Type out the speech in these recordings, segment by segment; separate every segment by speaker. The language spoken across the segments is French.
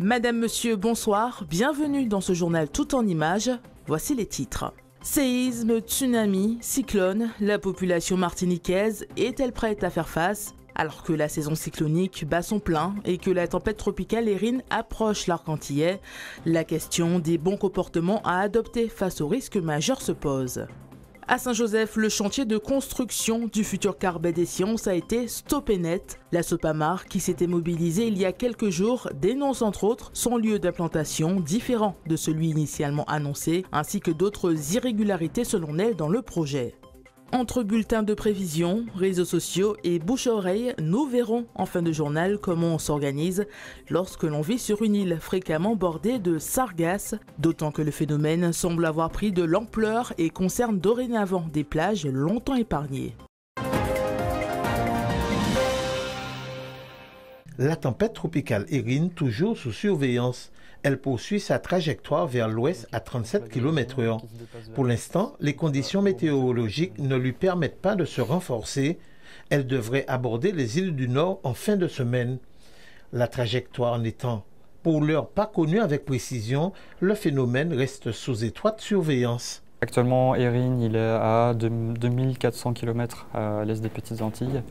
Speaker 1: Madame, monsieur, bonsoir, bienvenue dans ce journal tout en images. Voici les titres. Séisme, tsunami, cyclone, la population martiniquaise est-elle prête à faire face ? Alors que la saison cyclonique bat son plein et que la tempête tropicale Erin approche l'arc antillais, la question des bons comportements à adopter face aux risques majeurs se pose. À Saint-Joseph, le chantier de construction du futur car baie des Sciences a été stoppé net. La Sopamar, qui s'était mobilisée il y a quelques jours, dénonce entre autres son lieu d'implantation différent de celui initialement annoncé, ainsi que d'autres irrégularités selon elle dans le projet. Entre bulletins de prévision, réseaux sociaux et bouche-à-oreille, nous verrons en fin de journal comment on s'organise lorsque l'on vit sur une île fréquemment bordée de sargasses, d'autant que le phénomène semble avoir pris de l'ampleur et concerne dorénavant des plages longtemps épargnées.
Speaker 2: La tempête tropicale Erin, toujours sous surveillance. Elle poursuit sa trajectoire vers l'ouest à 37 km/h. Pour l'instant, les conditions météorologiques ne lui permettent pas de se renforcer. Elle devrait aborder les îles du Nord en fin de semaine. La trajectoire n'étant pour l'heure pas connue avec précision, le phénomène reste sous étroite surveillance.
Speaker 3: Actuellement, Erin il est à 2400 km à l'est des Petites Antilles.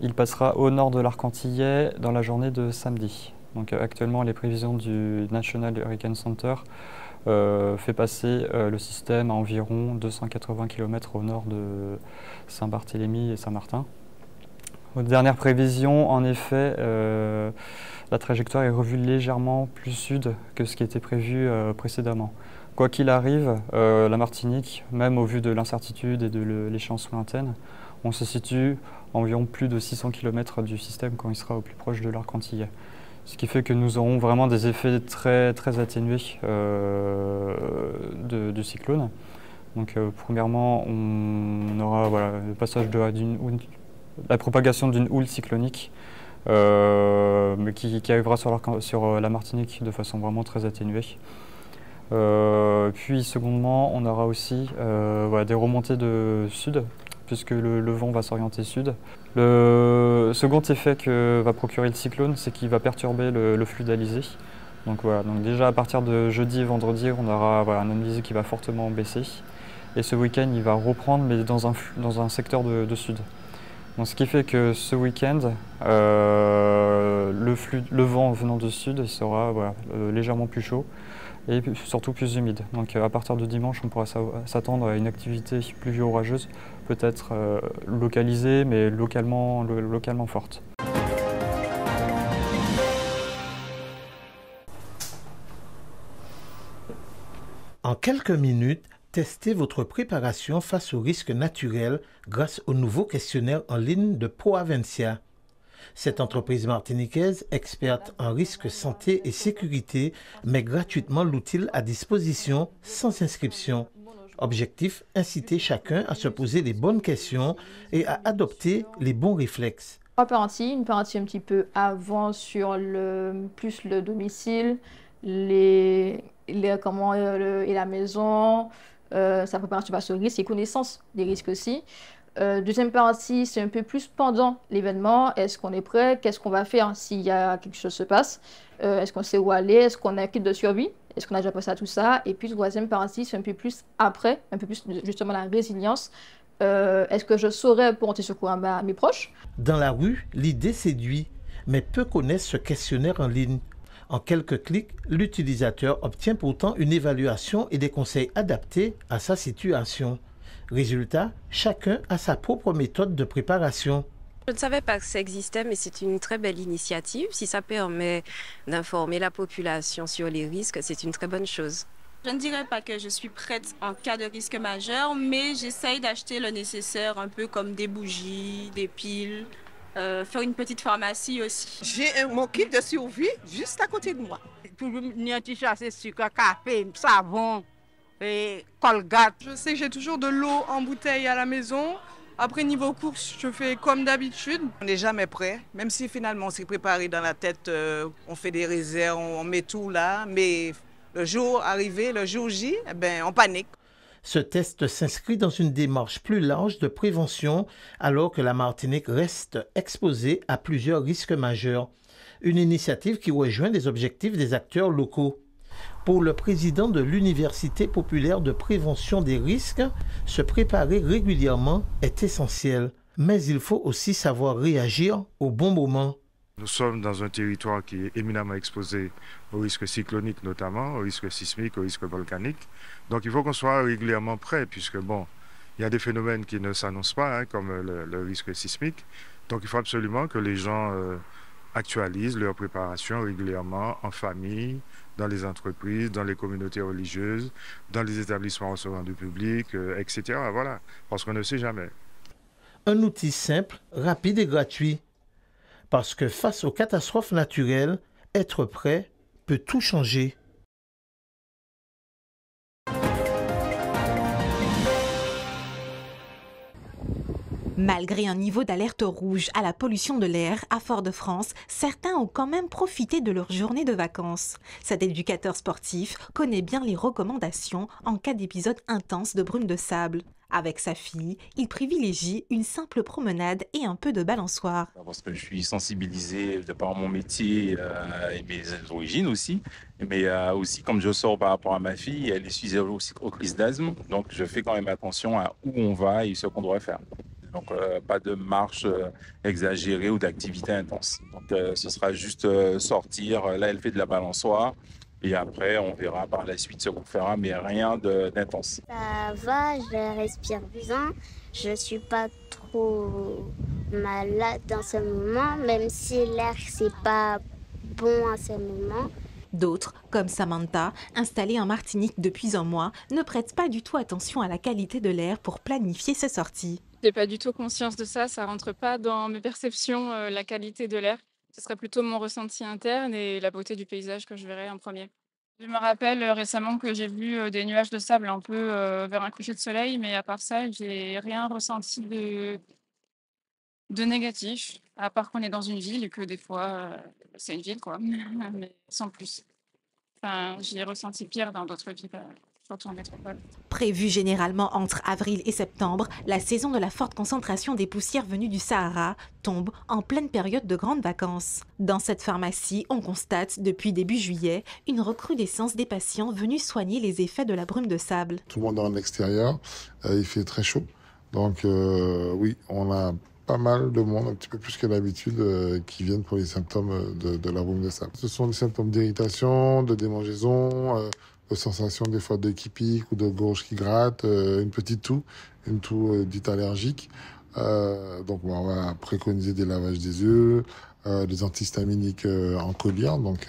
Speaker 3: Il passera au nord de l'arc antillais dans la journée de samedi. Donc actuellement, les prévisions du National Hurricane Center fait passer le système à environ 280 km au nord de Saint-Barthélemy et Saint-Martin. Aux dernières prévisions, en effet, la trajectoire est revue légèrement plus sud que ce qui était prévu précédemment. Quoi qu'il arrive, la Martinique, même au vu de l'incertitude et de l'échéance lointaine, on se situe à environ plus de 600 km du système quand il sera au plus proche de l'arc antillais. Ce qui fait que nous aurons vraiment des effets très, très atténués du cyclone. Donc premièrement, on aura le passage la propagation d'une houle cyclonique mais qui arrivera sur la Martinique de façon vraiment très atténuée. Puis secondement, on aura aussi des remontées de sud, puisque le vent va s'orienter sud. Le second effet que va procurer le cyclone, c'est qu'il va perturber le flux d'alizé. Donc déjà à partir de jeudi et vendredi, on aura un alizé qui va fortement baisser. Et ce week-end, il va reprendre, mais dans un secteur de sud. Donc, ce qui fait que ce week-end, le vent venant de sud il sera légèrement plus chaud et surtout plus humide. Donc à partir de dimanche, on pourra s'attendre à une activité pluvio-orageuse, peut-être localisée, mais localement forte.
Speaker 2: En quelques minutes, testez votre préparation face aux risques naturels grâce au nouveau questionnaire en ligne de Proavencia. Cette entreprise martiniquaise, experte en risques santé et sécurité, met gratuitement l'outil à disposition sans inscription. Objectif, inciter chacun à se poser les bonnes questions et à adopter les bons réflexes.
Speaker 4: Une partie un petit peu avant sur plus le domicile, et la maison, sa préparation face aux risques et connaissance des risques aussi. Deuxième partie, c'est un peu plus pendant l'événement. Est-ce qu'on est prêt? Qu'est-ce qu'on va faire s'il y a quelque chose qui se passe? Est-ce qu'on sait où aller? Est-ce qu'on a un kit de survie? Est-ce qu'on a déjà pensé à tout ça? Et puis, troisième partie, c'est un peu plus après, un peu plus justement la résilience. Est-ce que je saurais porter secours à mes proches?
Speaker 2: Dans la rue, l'idée séduit, mais peu connaissent ce questionnaire en ligne. En quelques clics, l'utilisateur obtient pourtant une évaluation et des conseils adaptés à sa situation. Résultat, chacun a sa propre méthode de préparation.
Speaker 5: Je ne savais pas que ça existait, mais c'est une très belle initiative. Si ça permet d'informer la population sur les risques, c'est une très bonne chose.
Speaker 6: Je ne dirais pas que je suis prête en cas de risque majeur, mais j'essaye d'acheter le nécessaire, un peu comme des bougies, des piles, faire une petite pharmacie aussi.
Speaker 7: J'ai mon kit de survie juste à côté de moi.
Speaker 8: Toujours un t-shirt, c'est sucre, café, savon. Et Colgate.
Speaker 9: Je sais que j'ai toujours de l'eau en bouteille à la maison. Après, niveau course, je fais comme d'habitude.
Speaker 7: On n'est jamais prêt, même si finalement on s'est préparé dans la tête, on fait des réserves, on met tout là, mais le jour arrivé, le jour J, on panique.
Speaker 2: Ce test s'inscrit dans une démarche plus large de prévention alors que la Martinique reste exposée à plusieurs risques majeurs. Une initiative qui rejoint les objectifs des acteurs locaux. Pour le président de l'Université populaire de prévention des risques, se préparer régulièrement est essentiel. Mais il faut aussi savoir réagir au bon moment.
Speaker 10: Nous sommes dans un territoire qui est éminemment exposé aux risques cycloniques notamment, aux risques sismiques, aux risques volcaniques. Donc il faut qu'on soit régulièrement prêt puisque bon, il y a des phénomènes qui ne s'annoncent pas, comme le risque sismique. Donc il faut absolument que les gens actualisent leur préparation régulièrement en famille, dans les entreprises, dans les communautés religieuses, dans les établissements recevant du public, etc. Voilà, parce qu'on ne sait jamais.
Speaker 2: Un outil simple, rapide et gratuit. Parce que face aux catastrophes naturelles, être prêt peut tout changer.
Speaker 11: Malgré un niveau d'alerte rouge à la pollution de l'air à Fort-de-France, certains ont quand même profité de leur journée de vacances. Cet éducateur sportif connaît bien les recommandations en cas d'épisode intense de brume de sable. Avec sa fille, il privilégie une simple promenade et un peu de balançoire.
Speaker 12: Parce que je suis sensibilisé de par mon métier et mes origines aussi. Mais aussi, comme je sors par rapport à ma fille, elle est sujet aussi aux crises d'asthme. Donc, je fais quand même attention à où on va et ce qu'on doit faire. Donc, pas de marche exagérée ou d'activité intense. Donc, ce sera juste sortir. Là, elle fait de la balançoire. Et après, on verra par la suite ce qu'on fera, mais rien d'intense.
Speaker 13: Ça va, je respire bien. Je ne suis pas trop malade dans ce moment, même si l'air, c'est pas bon à ce moment.
Speaker 11: D'autres, comme Samantha, installée en Martinique depuis un mois, ne prêtent pas du tout attention à la qualité de l'air pour planifier ses sorties.
Speaker 14: Je n'ai pas du tout conscience de ça, ça ne rentre pas dans mes perceptions, la qualité de l'air. Ce serait plutôt mon ressenti interne et la beauté du paysage que je verrais en premier. Je me rappelle récemment que j'ai vu des nuages de sable un peu vers un coucher de soleil, mais à part ça, j'ai rien ressenti de négatif, à part qu'on est dans une ville et que des fois, c'est une ville, quoi, mais sans plus. Enfin, j'ai ressenti pire dans d'autres villes, surtout en métropole.
Speaker 11: Prévue généralement entre avril et septembre, la saison de la forte concentration des poussières venues du Sahara tombe en pleine période de grandes vacances. Dans cette pharmacie, on constate depuis début juillet une recrudescence des patients venus soigner les effets de la brume de sable.
Speaker 15: Tout le monde est en extérieur, il fait très chaud. Donc oui, on a pas mal de monde, un petit peu plus que d'habitude, qui viennent pour les symptômes de la brume de sable. Ce sont des symptômes d'irritation, de démangeaison, de sensation des fois de qui pique ou de gorge qui gratte, une petite toux, une toux dite allergique. Donc on va préconiser des lavages des yeux, des antihistaminiques en collyre, donc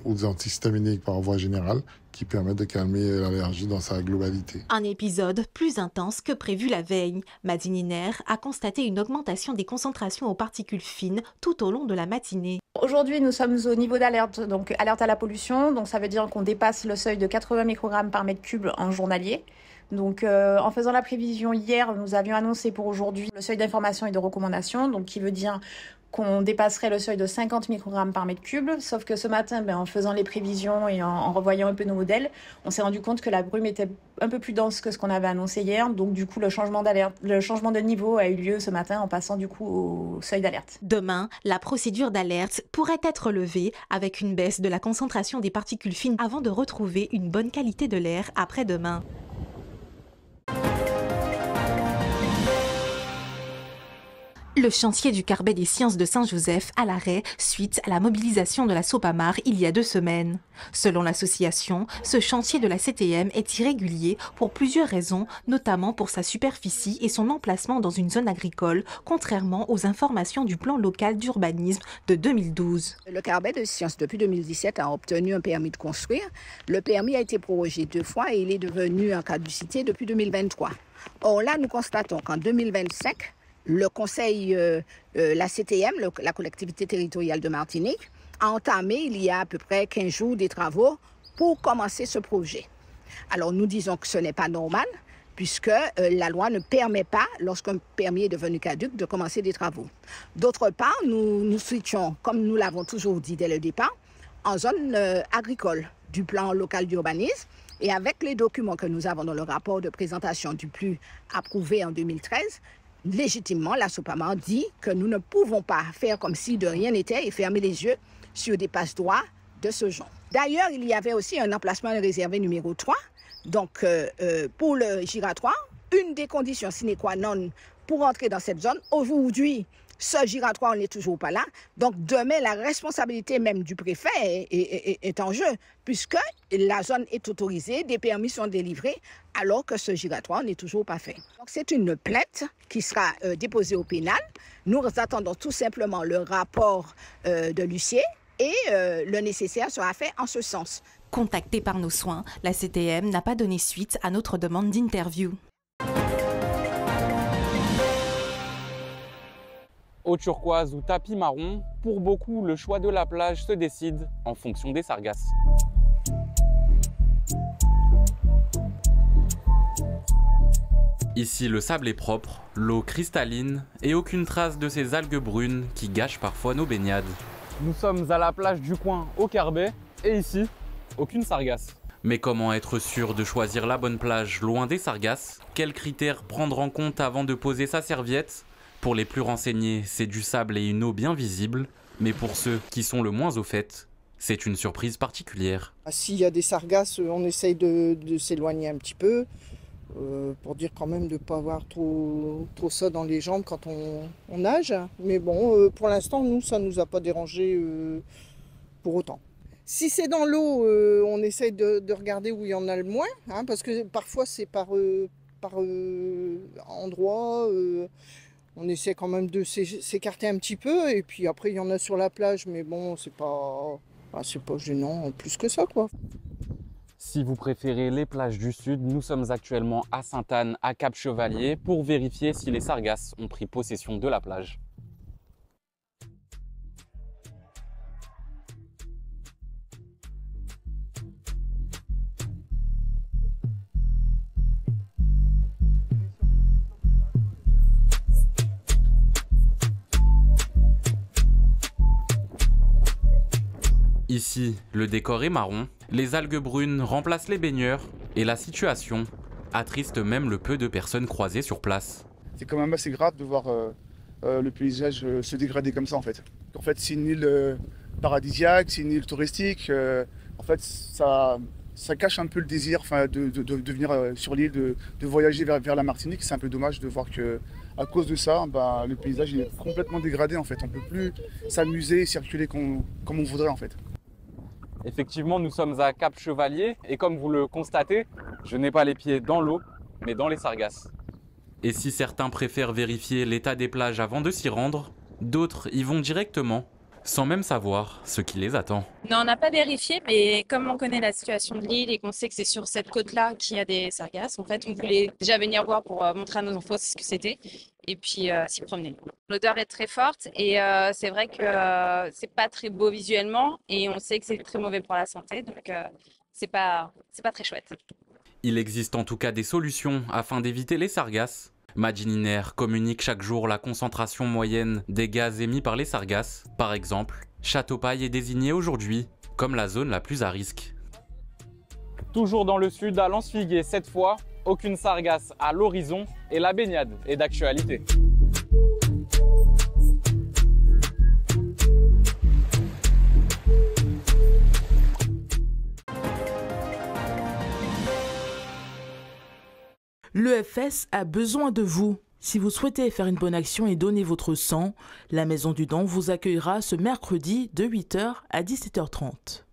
Speaker 15: ou des antihistaminiques par voie générale qui permettent de calmer l'allergie dans sa globalité.
Speaker 11: Un épisode plus intense que prévu la veille. Madininer a constaté une augmentation des concentrations aux particules fines tout au long de la matinée.
Speaker 16: Aujourd'hui, nous sommes au niveau d'alerte, donc alerte à la pollution. Donc ça veut dire qu'on dépasse le seuil de 80 microgrammes par mètre cube en journalier. Donc en faisant la prévision hier, nous avions annoncé pour aujourd'hui le seuil d'information et de recommandation, donc qui veut dire qu'on dépasserait le seuil de 50 microgrammes par mètre cube. Sauf que ce matin, en faisant les prévisions et en revoyant un peu nos modèles, on s'est rendu compte que la brume était un peu plus dense que ce qu'on avait annoncé hier. Donc du coup, le changement de niveau a eu lieu ce matin en passant du coup au seuil d'alerte.
Speaker 11: Demain, la procédure d'alerte pourrait être levée avec une baisse de la concentration des particules fines avant de retrouver une bonne qualité de l'air après-demain. Le chantier du Carbet des Sciences de Saint-Joseph à l'arrêt suite à la mobilisation de la Sopamar il y a 2 semaines. Selon l'association, ce chantier de la CTM est irrégulier pour plusieurs raisons, notamment pour sa superficie et son emplacement dans une zone agricole, contrairement aux informations du plan local d'urbanisme de 2012.
Speaker 17: Le Carbet des Sciences, depuis 2017, a obtenu un permis de construire. Le permis a été prorogé 2 fois et il est devenu en caducité depuis 2023. Or là, nous constatons qu'en 2025, le conseil, la CTM, la collectivité territoriale de Martinique, a entamé il y a à peu près 15 jours des travaux pour commencer ce projet. Alors nous disons que ce n'est pas normal puisque la loi ne permet pas, lorsqu'un permis est devenu caduc, de commencer des travaux. D'autre part, nous switchons, comme nous l'avons toujours dit dès le départ, en zone agricole du plan local d'urbanisme. Et avec les documents que nous avons dans le rapport de présentation du PLU approuvé en 2013, légitimement, la SOPAMAR dit que nous ne pouvons pas faire comme si de rien n'était et fermer les yeux sur des passe-droits de ce genre. D'ailleurs, il y avait aussi un emplacement réservé numéro 3. Donc, pour le giratoire, une des conditions sine qua non pour entrer dans cette zone, aujourd'hui, ce giratoire n'est toujours pas là. Donc, demain, la responsabilité même du préfet est en jeu, puisque la zone est autorisée, des permis sont délivrés, alors que ce giratoire n'est toujours pas fait. Donc, c'est une plainte qui sera déposée au pénal. Nous attendons tout simplement le rapport de l'huissier et le nécessaire sera fait en ce sens.
Speaker 11: Contactée par nos soins, la CTM n'a pas donné suite à notre demande d'interview.
Speaker 18: Eau turquoise ou tapis marron, pour beaucoup, le choix de la plage se décide en fonction des sargasses. Ici, le sable est propre, l'eau cristalline et aucune trace de ces algues brunes qui gâchent parfois nos baignades. Nous sommes à la plage du coin au Carbet et ici, aucune sargasse. Mais comment être sûr de choisir la bonne plage loin des sargasses? Quels critères prendre en compte avant de poser sa serviette? Pour les plus renseignés, c'est du sable et une eau bien visible, mais pour ceux qui sont le moins au fait, c'est une surprise particulière.
Speaker 19: S'il y a des sargasses, on essaye de s'éloigner un petit peu, pour dire quand même de ne pas avoir trop ça dans les jambes quand on nage. Mais bon, pour l'instant, nous, ça ne nous a pas dérangé pour autant. Si c'est dans l'eau, on essaye de regarder où il y en a le moins, hein, parce que parfois c'est par endroit. On essaie quand même de s'écarter un petit peu, et puis après il y en a sur la plage, mais bon, c'est pas gênant plus que ça, quoi.
Speaker 18: Si vous préférez les plages du sud, nous sommes actuellement à Sainte-Anne, à Cap-Chevalier, pour vérifier si les sargasses ont pris possession de la plage. Ici, le décor est marron, les algues brunes remplacent les baigneurs et la situation attriste même le peu de personnes croisées sur place.
Speaker 20: C'est quand même assez grave de voir le paysage se dégrader comme ça en fait. En fait, c'est une île paradisiaque, c'est une île touristique. En fait, ça cache un peu le désir de venir sur l'île, de voyager vers la Martinique. C'est un peu dommage de voir que à cause de ça, le paysage est complètement dégradé en fait. On ne peut plus s'amuser et circuler comme on voudrait en fait.
Speaker 18: Effectivement, nous sommes à Cap-Chevalier et comme vous le constatez, je n'ai pas les pieds dans l'eau, mais dans les sargasses. Et si certains préfèrent vérifier l'état des plages avant de s'y rendre, d'autres y vont directement, sans même savoir ce qui les attend.
Speaker 21: Non, on n'a pas vérifié, mais comme on connaît la situation de l'île et qu'on sait que c'est sur cette côte-là qu'il y a des sargasses, en fait, on voulait déjà venir voir pour montrer à nos enfants ce que c'était et puis s'y promener. L'odeur est très forte et c'est vrai que c'est pas très beau visuellement et on sait que c'est très mauvais pour la santé, donc c'est pas très chouette.
Speaker 18: Il existe en tout cas des solutions afin d'éviter les sargasses. Madininer communique chaque jour la concentration moyenne des gaz émis par les sargasses. Par exemple, Châteaupaille est désigné aujourd'hui comme la zone la plus à risque. Toujours dans le sud, à Lens-Figuier, cette fois, aucune sargasse à l'horizon et la baignade est d'actualité.
Speaker 1: L'EFS a besoin de vous. Si vous souhaitez faire une bonne action et donner votre sang, la Maison du Don vous accueillera ce mercredi de 8h à 17h30.